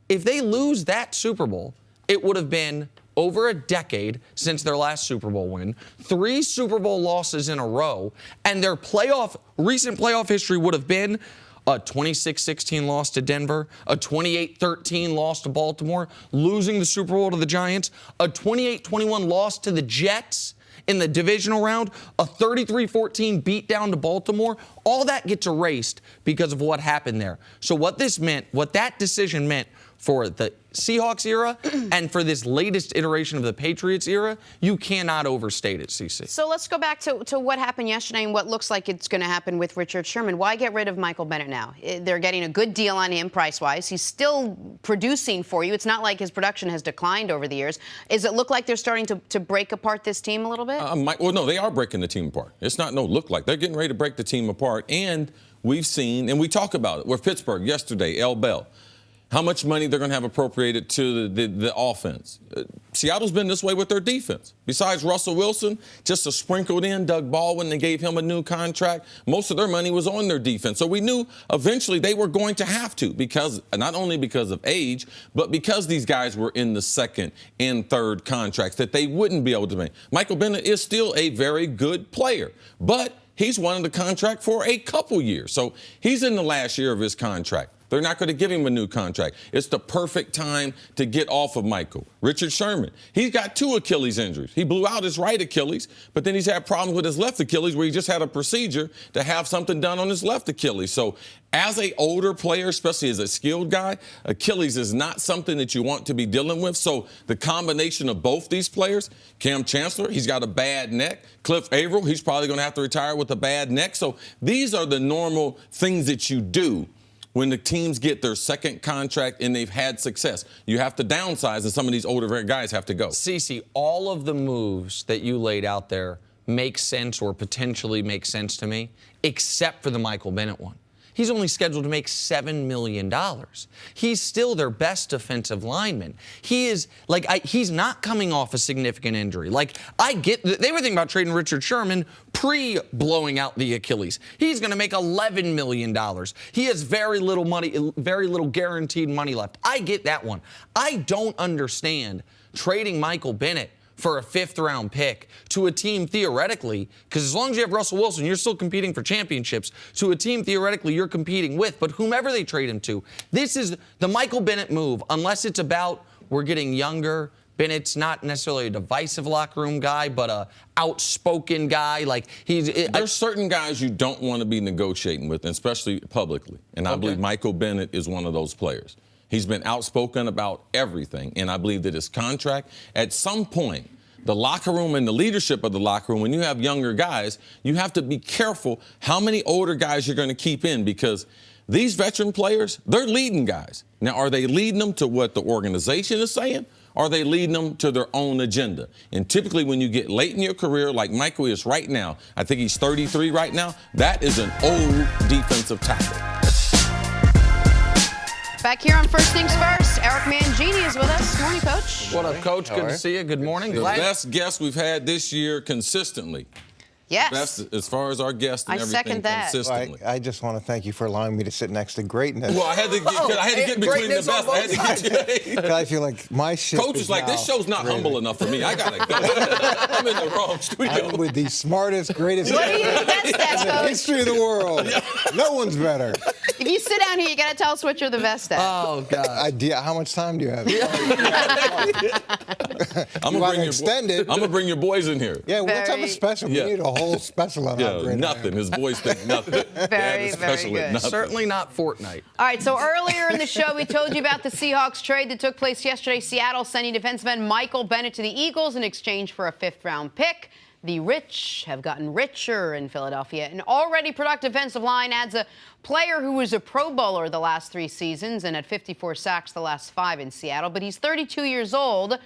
if they lose that Super Bowl, it would have been over a decade since their last Super Bowl win, 3 Super Bowl losses in a row, and their recent playoff history would have been a 26-16 loss to Denver, a 28-13 loss to Baltimore, losing the Super Bowl to the Giants, a 28-21 loss to the Jets in the divisional round, a 33-14 beatdown to Baltimore. All that gets erased because of what happened there. So what that decision meant for the Seahawks era and for this latest iteration of the Patriots era, you cannot overstate it, CC. So let's go back to what happened yesterday and what looks like it's going to happen with Richard Sherman. Why get rid of Michael Bennett now? They're getting a good deal on him price-wise. He's still producing for you. It's not like his production has declined over the years. Does it look like they're starting to break apart this team a little bit? Well, no, they are breaking the team apart. It's not look like. They're getting ready to break the team apart. And we've seen, and we talk about it, with Pittsburgh yesterday, L. Bell, how much money they're going to have appropriated to the offense. Seattle's been this way with their defense. Besides Russell Wilson, just a sprinkled in Doug Baldwin, they gave him a new contract. Most of their money was on their defense. So we knew eventually they were going to have to, because not only because of age, but because these guys were in the second and third contracts that they wouldn't be able to make. Michael Bennett is still a very good player, but he's wanted the contract for a couple years. So he's in the last year of his contract. They're not going to give him a new contract. It's the perfect time to get off of Michael. Richard Sherman, he's got 2 Achilles injuries. He blew out his right Achilles, but then he's had problems with his left Achilles where he just had a procedure to have something done on his left Achilles. So as an older player, especially as a skilled guy, Achilles is not something that you want to be dealing with. So the combination of both these players, Cam Chancellor, he's got a bad neck. Cliff Averill, he's probably going to have to retire with a bad neck. So these are the normal things that you do when the teams get their second contract and they've had success. You have to downsize, and some of these older guys have to go. CeCe, all of the moves that you laid out there make sense or potentially make sense to me, except for the Michael Bennett one. He's only scheduled to make $7 million. He's still their best defensive lineman. He is, he's not coming off a significant injury. I get, they were thinking about trading Richard Sherman pre-blowing out the Achilles. He's going to make $11 million. He has very little money, very little guaranteed money left. I get that one. I don't understand trading Michael Bennett for a 5th-round pick to a team theoretically, because as long as you have Russell Wilson, you're still competing for championships, to a team theoretically you're competing with, but whomever they trade him to. This is the Michael Bennett move, unless it's about we're getting younger. Bennett's not necessarily a divisive locker room guy, but a outspoken guy. There's certain guys you don't want to be negotiating with, especially publicly, and I believe Michael Bennett is one of those players. He's been outspoken about everything, and I believe that his contract, at some point, the locker room and the leadership of the locker room, when you have younger guys, you have to be careful how many older guys you're going to keep in, because these veteran players, they're leading guys. Now, are they leading them to what the organization is saying? Or are they leading them to their own agenda? And typically when you get late in your career, like Michael is right now, I think he's 33 right now, that is an old defensive tackle. Back here on First Things First, Eric Mangini is with us. Good morning, Coach. What up, Coach? Good to see you. Good morning. The best guest we've had this year consistently. Yes. Best as far as our guests and everything second that. consistently. Well, I just want to thank you for allowing me to sit next to greatness. Well, I had to get between the best. I had to get I feel like my ship Coach is like, this show's not humble enough for me. I got to go. I'm in the wrong studio. I'm with the smartest, greatest What do you think that's, in the Coach? history of the world. No one's better. If you sit down here, you got to tell us what you're the best at. Oh, God. Idea. How much time do you have? I'm You want to your extend it? I'm gonna bring your boys in here. Yeah, let's have a Very- special. Yeah. We need a whole special on our Yeah, grid. nothing. His boys think nothing. Very, They have a very special at good. nothing. Certainly not Fortnite. All right, so earlier in the show, we told you about the Seahawks trade that took place yesterday. Seattle sending defensive end Michael Bennett to the Eagles in exchange for a 5th-round pick. The rich have gotten richer in Philadelphia. An already productive defensive line adds a player who was a Pro Bowler the last 3 seasons and had 54 sacks the last 5 in Seattle. But he's 32 years old,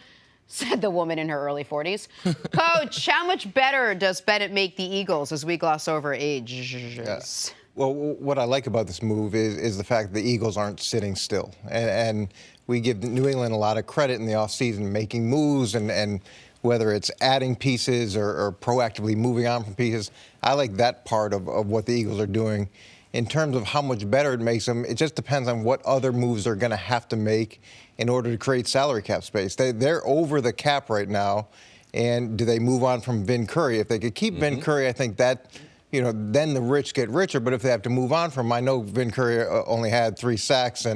said the woman in her early 40s. Coach, how much better does Bennett make the Eagles as we gloss over ages? Well, what I like about this move is the fact that the Eagles aren't sitting still. And we give New England a lot of credit in the offseason, making moves and whether it's adding pieces or proactively moving on from pieces. I like that part of what the Eagles are doing. In terms of how much better it makes them, it just depends on what other moves they're going to have to make in order to create salary cap space. They're over the cap right now. And do they move on from Vin Curry? If they could keep Vin Curry, I think that, then the rich get richer. But if they have to move on from him, I know Vin Curry only had 3 sacks,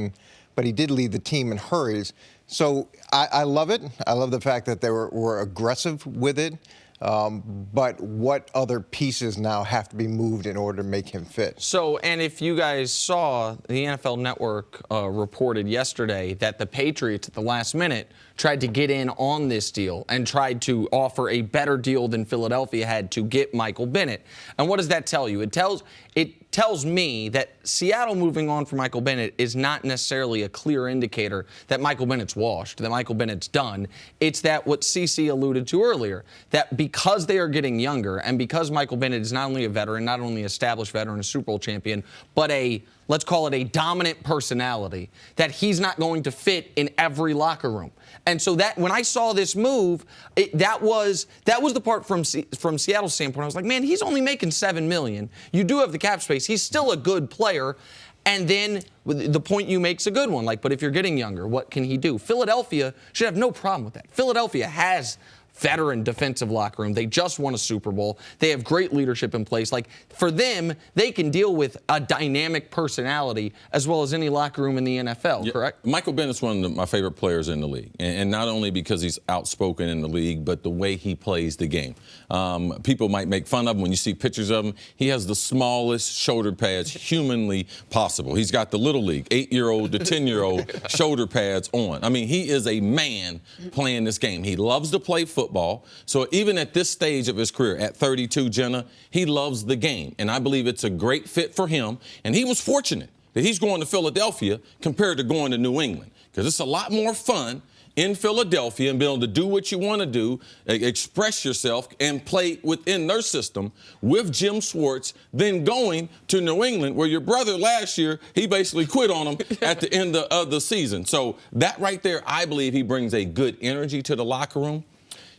but he did lead the team in hurries. So I love it. I love the fact that they were aggressive with it. But what other pieces now have to be moved in order to make him fit? So, and if you guys saw, the NFL Network reported yesterday that the Patriots at the last minute tried to get in on this deal and tried to offer a better deal than Philadelphia had to get Michael Bennett. And what does that tell you? It tells me that Seattle moving on from Michael Bennett is not necessarily a clear indicator that Michael Bennett's washed, that Michael Bennett's done. It's that what CC alluded to earlier, that because they are getting younger and because Michael Bennett is not only a veteran, not only an established veteran, a Super Bowl champion, but let's call it a dominant personality, that he's not going to fit in every locker room. And so that when I saw this move, that was the part from Seattle's standpoint. I was like, man, he's only making $7 million. You do have the cap space. He's still a good player. And then the point you make is a good one. But if you're getting younger, what can he do? Philadelphia should have no problem with that. Philadelphia has veteran defensive locker room. They just won a Super Bowl. They have great leadership in place. For them, they can deal with a dynamic personality as well as any locker room in the NFL, correct? Michael Bennett's one of my favorite players in the league. And not only because he's outspoken in the league, but the way he plays the game. People might make fun of him when you see pictures of him. He has the smallest shoulder pads humanly possible. He's got the little league, 8-year-old to 10-year-old shoulder pads on. I mean, he is a man playing this game. He loves to play football. So even at this stage of his career, at 32, Jenna, he loves the game. And I believe it's a great fit for him. And he was fortunate that he's going to Philadelphia compared to going to New England, because it's a lot more fun in Philadelphia and be able to do what you want to do, express yourself, and play within their system with Jim Schwartz, than going to New England, where your brother last year, he basically quit on him at the end of the season. So that right there, I believe he brings a good energy to the locker room.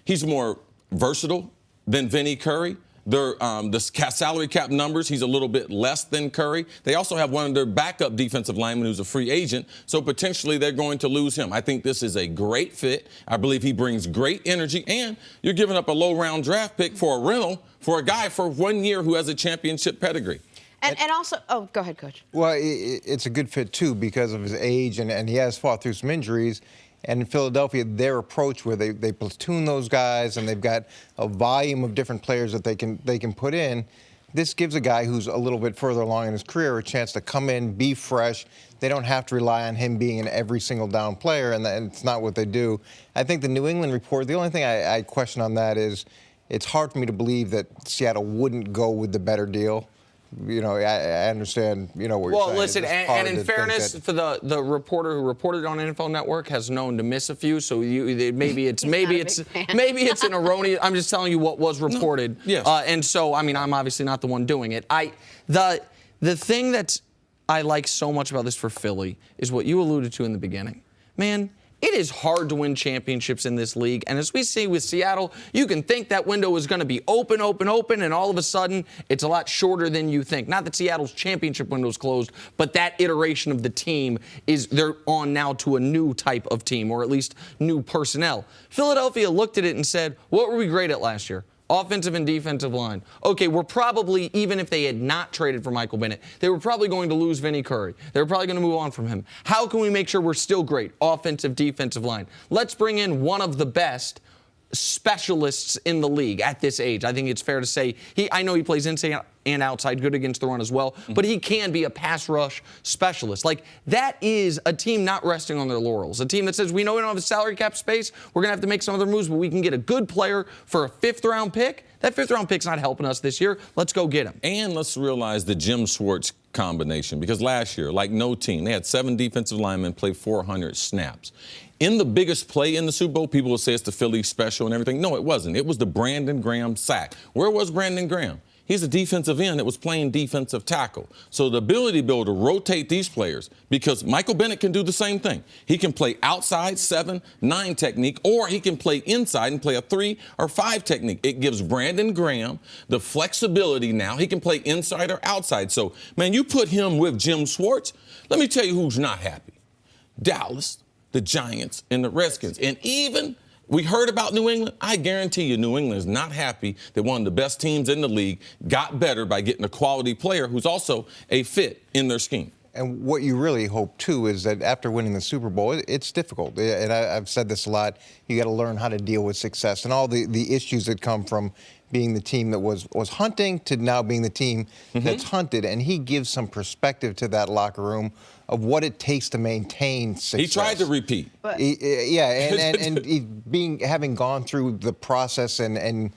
He's more versatile than Vinny Curry. The salary cap numbers, he's a little bit less than Curry. They also have one of their backup defensive linemen who's a free agent, so potentially they're going to lose him. I think this is a great fit. I believe he brings great energy, and you're giving up a low-round draft pick for a rental for a guy for 1 year who has a championship pedigree. And also, go ahead, Coach. Well, it's a good fit, too, because of his age, and he has fought through some injuries. And in Philadelphia, their approach where they platoon those guys and they've got a volume of different players that they can put in, this gives a guy who's a little bit further along in his career a chance to come in, be fresh. They don't have to rely on him being an every single down player, and it's not what they do. I think the New England report, the only thing I question on that is it's hard for me to believe that Seattle wouldn't go with the better deal. I understand, what you're saying. Well, listen, and in fairness, for the reporter who reported on NFL Network has known to miss a few, so maybe it's an erroneous. I'm just telling you what was reported. No, yes. And so, I'm obviously not the one doing it. The thing that I like so much about this for Philly is what you alluded to in the beginning. Man, it is hard to win championships in this league. And as we see with Seattle, you can think that window is going to be open, and all of a sudden, it's a lot shorter than you think. Not that Seattle's championship window is closed, but that iteration of the team they're on now to a new type of team, or at least new personnel. Philadelphia looked at it and said, what were we great at last year? offensive and defensive line. Okay, we're probably, even if they had not traded for Michael Bennett, they were probably going to lose Vinny Curry. They were probably going to move on from him. How can we make sure we're still great? Offensive, defensive line. Let's bring in one of the best specialists in the league at this age. I think it's fair to say I know he plays inside and outside, good against the run as well, but he can be a pass rush specialist. Like, that is a team not resting on their laurels. A team that says, we know we don't have a salary cap space, we're going to have to make some other moves, but we can get a good player for a 5th-round pick. That 5th-round pick's not helping us this year. Let's go get him. And let's realize the Jim Schwartz combination, because last year, like no team, they had 7 defensive linemen play 400 snaps. In the biggest play in the Super Bowl, people will say it's the Philly special and everything. No, it wasn't. It was the Brandon Graham sack. Where was Brandon Graham? He's a defensive end that was playing defensive tackle. So the ability to be able to rotate these players, because Michael Bennett can do the same thing. He can play outside 7-9 technique, or he can play inside and play a 3 or 5 technique. It gives Brandon Graham the flexibility now. He can play inside or outside. So, man, you put him with Jim Schwartz, let me tell you who's not happy. Dallas, the Giants, and the Redskins. And even we heard about New England. I guarantee you New England is not happy that one of the best teams in the league got better by getting a quality player who's also a fit in their scheme. And what you really hope, too, is that after winning the Super Bowl, it's difficult. And I've said this a lot. You got to learn how to deal with success and all the issues that come from being the team that was hunting to now being the team that's hunted. And he gives some perspective to that locker room of what it takes to maintain success. He tried to repeat. Having gone through the process and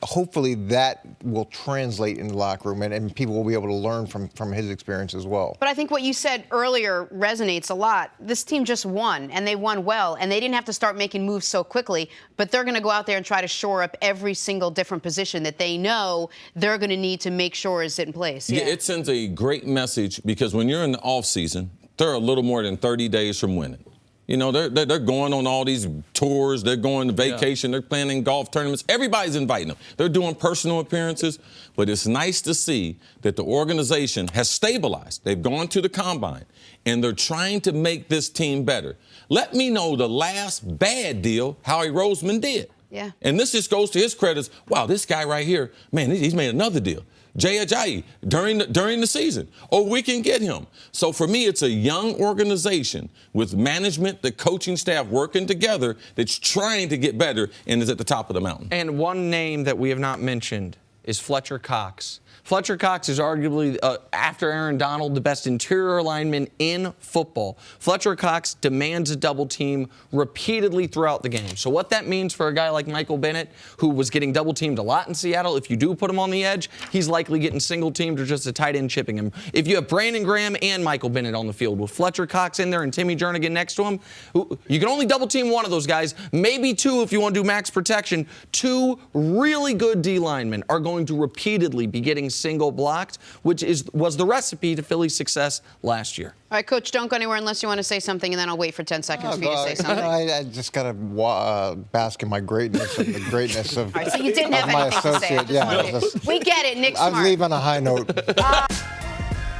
hopefully that will translate in the locker room and people will be able to learn from his experience as well. But I think what you said earlier resonates a lot. This team just won, and they won well, and they didn't have to start making moves so quickly, but they're going to go out there and try to shore up every single different position that they know they're going to need to make sure is in place. Yeah, it sends a great message, because when you're in the offseason, they're a little more than 30 days from winning. You know, they're going on all these tours. They're going to vacation. They're playing in golf tournaments. Everybody's inviting them. They're doing personal appearances. But it's nice to see that the organization has stabilized. They've gone to the combine, and they're trying to make this team better. Let me know the last bad deal Howie Roseman did. Yeah. And this just goes to his credits. Wow, this guy right here, man, he's made another deal. Jay Ajayi during the season. Oh, we can get him. So for me, it's a young organization with management, the coaching staff working together that's trying to get better and is at the top of the mountain. And one name that we have not mentioned is Fletcher Cox. Fletcher Cox is arguably, after Aaron Donald, the best interior lineman in football. Fletcher Cox demands a double team repeatedly throughout the game. So what that means for a guy like Michael Bennett, who was getting double teamed a lot in Seattle, if you do put him on the edge, he's likely getting single teamed or just a tight end chipping him. If you have Brandon Graham and Michael Bennett on the field with Fletcher Cox in there and Timmy Jernigan next to him, you can only double team one of those guys, maybe 2 if you want to do max protection. 2 really good D linemen are going to repeatedly be getting single blocked, which was the recipe to Philly's success last year. All right, Coach, don't go anywhere unless you want to say something, and then I'll wait for 10 seconds for you to say something. I just got to bask in my greatness and the greatness of, all right, so you didn't have my anything associate. to say. We get it, Nick Smart. I leave on a high note.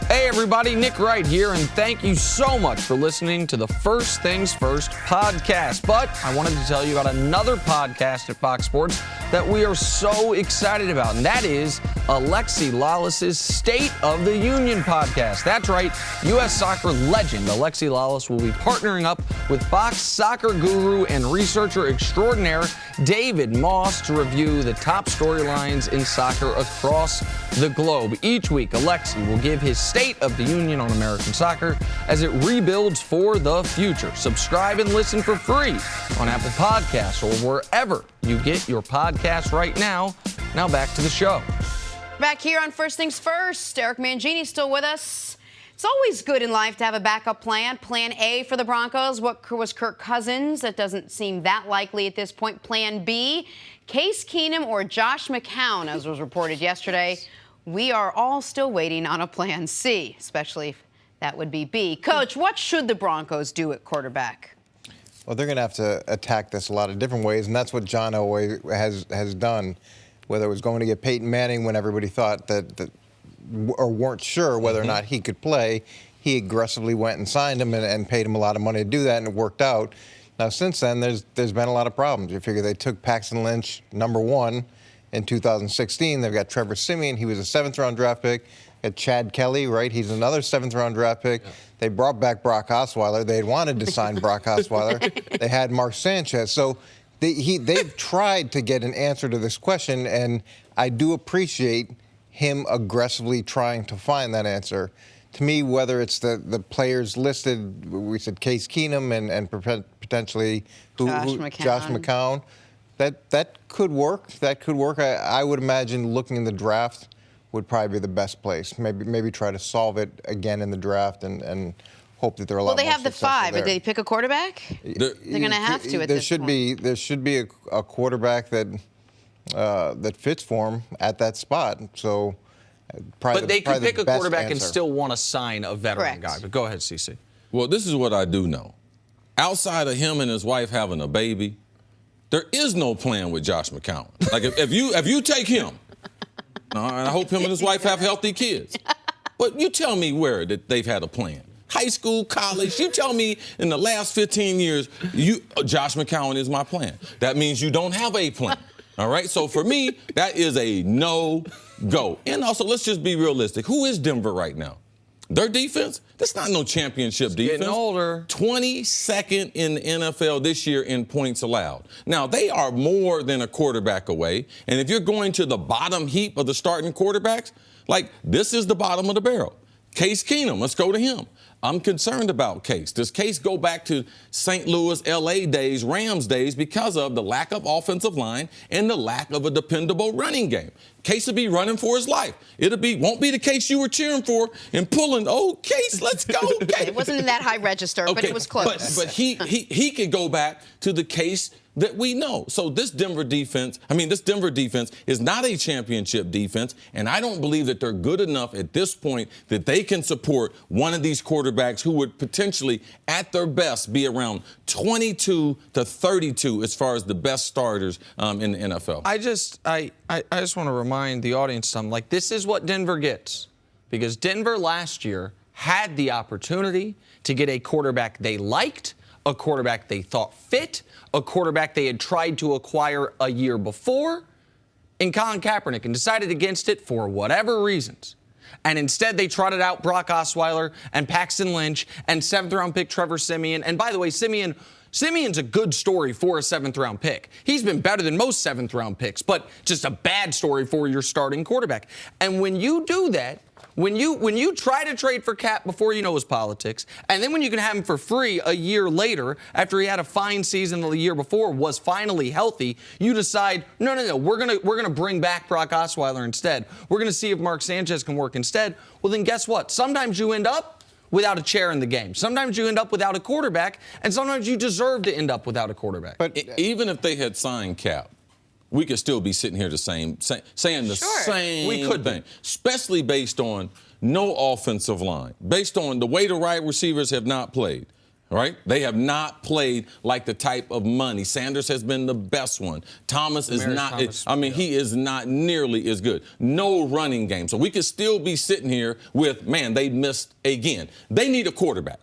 Hey everybody, Nick Wright here, and thank you so much for listening to the First Things First podcast. But I wanted to tell you about another podcast at Fox Sports that we are so excited about, and that is Alexi Lalas's State of the Union podcast. That's right, U.S. soccer legend Alexi Lalas will be partnering up with Fox soccer guru and researcher extraordinaire David Moss to review the top storylines in soccer across the globe. Each week, Alexi will give his State of the Union on American soccer as it rebuilds for the future. Subscribe and listen for free on Apple Podcasts or wherever you get your podcasts right now. Now back to the show. Back here on First Things First, Eric Mangini's still with us. It's always good in life to have a backup plan. Plan A for the Broncos. What was Kirk Cousins? That doesn't seem that likely at this point. Plan B, Case Keenum or Josh McCown, as was reported yesterday. We are all still waiting on a plan C, especially if that would be B. Coach, what should the Broncos do at quarterback? Well, they're going to have to attack this a lot of different ways, and that's what John Elway has done. Whether it was going to get Peyton Manning when everybody thought that or weren't sure whether or not he could play, he aggressively went and signed him and paid him a lot of money to do that, and it worked out. Now, since then, there's been a lot of problems. You figure they took Paxton Lynch, number 1, in 2016. They've got Trevor Siemian. He was a 7th-round draft pick. Got Chad Kelly, right? He's another 7th-round draft pick. Yeah. They brought back Brock Osweiler. They had wanted to sign Brock Osweiler. They had Mark Sanchez. So they've tried to get an answer to this question, and I do appreciate him aggressively trying to find that answer. To me, whether it's the players listed, we said Case Keenum and potentially Josh McCown, that could work. That could work. I would imagine looking in the draft would probably be the best place. Maybe try to solve it again in the draft and hope that they're a lot more successful. Well, they have the 5. Did they pick a quarterback? They're going to have to at this point. There should be a quarterback that fits for him at that spot. So, but they could pick a quarterback and still want to sign a veteran guy. But go ahead, CC. Well, this is what I do know. Outside of him and his wife having a baby, there is no plan with Josh McCown. Like if you take him, I hope him and his wife have healthy kids. But you tell me where that they've had a plan. High school, college. You tell me in the last 15 years, Josh McCown is my plan. That means you don't have a plan. All right? So for me, that is a no-go. And also, let's just be realistic. Who is Denver right now? Their defense? That's not no championship defense. Getting older. 22nd in the NFL this year in points allowed. Now, they are more than a quarterback away. And if you're going to the bottom heap of the starting quarterbacks, like this is the bottom of the barrel. Case Keenum, let's go to him. I'm concerned about Case. Does Case go back to St. Louis, L.A. days, Rams days, because of the lack of offensive line and the lack of a dependable running game? Case will be running for his life. Won't be the Case you were cheering for and pulling. Oh, Case, let's go, Case. It wasn't in that high register, but it was close. But he could go back to the Case that we know. So this Denver defense is not a championship defense, and I don't believe that they're good enough at this point that they can support one of these quarterbacks who would potentially, at their best, be around 22 to 32 as far as the best starters in the NFL. I just want to remind the audience something. Like, this is what Denver gets, because Denver last year had the opportunity to get a quarterback they liked, a quarterback they thought fit, a quarterback they had tried to acquire a year before, in Colin Kaepernick, and decided against it for whatever reasons. And instead, they trotted out Brock Osweiler and Paxton Lynch and 7th-round pick Trevor Siemian. And by the way, Simeon's a good story for a 7th-round pick. He's been better than most 7th-round picks, but just a bad story for your starting quarterback. And when you do that, when you try to trade for Cap before you know his politics, and then when you can have him for free a year later after he had a fine season the year before, was finally healthy, you decide, no, we're gonna bring back Brock Osweiler instead. We're gonna see if Mark Sanchez can work instead. Well, then guess what? Sometimes you end up without a chair in the game. Sometimes you end up without a quarterback, and sometimes you deserve to end up without a quarterback. But even if they had signed Cap, we could still be sitting here saying the same thing, especially based on no offensive line, based on the way the wide receivers have not played, right? They have not played like the type of money. Sanders has been the best one. Thomas is not. He is not nearly as good. No running game. So we could still be sitting here with, man, they missed again. They need a quarterback.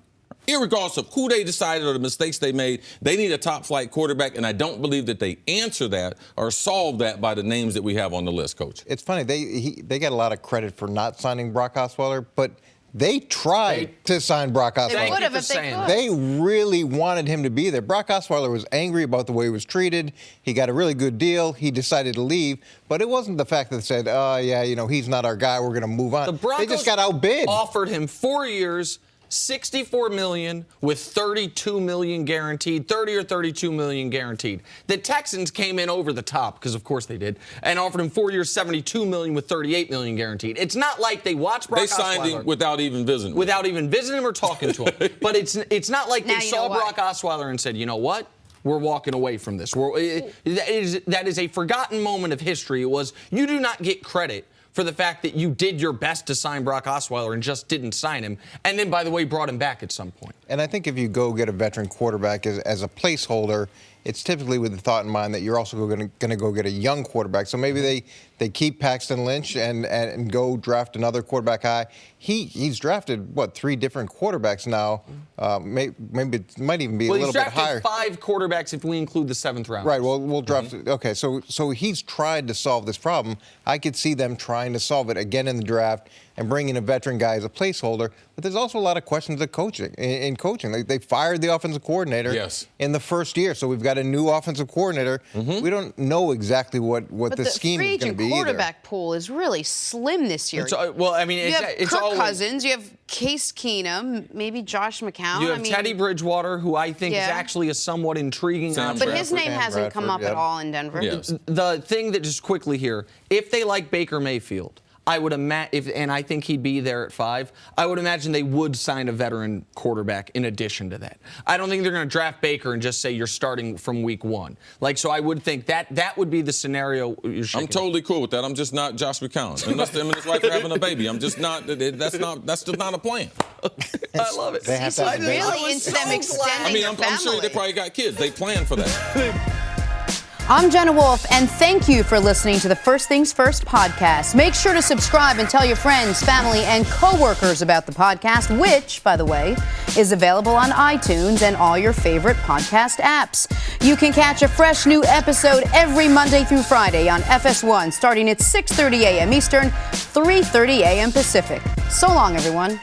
Irregardless of who they decided or the mistakes they made, they need a top-flight quarterback, and I don't believe that they answer that or solve that by the names that we have on the list, Coach. It's funny. They get a lot of credit for not signing Brock Osweiler, but they tried to sign Brock Osweiler. They would have if they could. They really wanted him to be there. Brock Osweiler was angry about the way he was treated. He got a really good deal. He decided to leave. But it wasn't the fact that they said, he's not our guy, we're going to move on. The Broncos they just got outbid. Offered him 4 years, $64 million with $32 million guaranteed, $30 or $32 million guaranteed. The Texans came in over the top, because of course they did, and offered him 4 years, $72 million with $38 million guaranteed. It's not like they watched Brock Osweiler. They signed him without even visiting him. Without even visiting him or talking to him. But it's not like they saw Brock Osweiler and said, you know what? We're walking away from this. That is a forgotten moment of history. It was, you do not get credit for the fact that you did your best to sign Brock Osweiler and just didn't sign him, and then, by the way, brought him back at some point. And I think if you go get a veteran quarterback as a placeholder, it's typically with the thought in mind that you're also going to go get a young quarterback. So maybe they keep Paxton Lynch and go draft another quarterback high. He's drafted, 3 different quarterbacks now. Maybe it might even be a little bit higher. He's drafted 5 quarterbacks if we include the 7th round. Right, well, we'll draft. Okay, so he's tried to solve this problem. I could see them trying to solve it again in the draft and bring in a veteran guy as a placeholder. But there's also a lot of questions of coaching. In coaching, they fired the offensive coordinator in the first year, so we've got a new offensive coordinator. We don't know exactly what the scheme is going to be either. The quarterback pool is really slim this year. Well, I mean, you have it's Kirk always, Cousins, you have Case Keenum, maybe Josh McCown. You have Teddy Bridgewater, who I think is actually a somewhat intriguing option. But his name hasn't come up at all in Denver. Yes. The thing that, just quickly here, if they like Baker Mayfield, I would imagine, and I think he'd be there at 5, I would imagine they would sign a veteran quarterback in addition to that. I don't think they're going to draft Baker and just say you're starting from week 1. So I would think that would be the scenario. I'm totally cool with that. I'm just not Josh McCown. Unless him and his wife are having a baby. I'm just not, that's just not a plan. I love it. They have to have really into them extending I'm sure they probably got kids. They plan for that. I'm Jenna Wolfe, and thank you for listening to the First Things First podcast. Make sure to subscribe and tell your friends, family, and coworkers about the podcast, which, by the way, is available on iTunes and all your favorite podcast apps. You can catch a fresh new episode every Monday through Friday on FS1, starting at 6:30 a.m. Eastern, 3:30 a.m. Pacific. So long, everyone.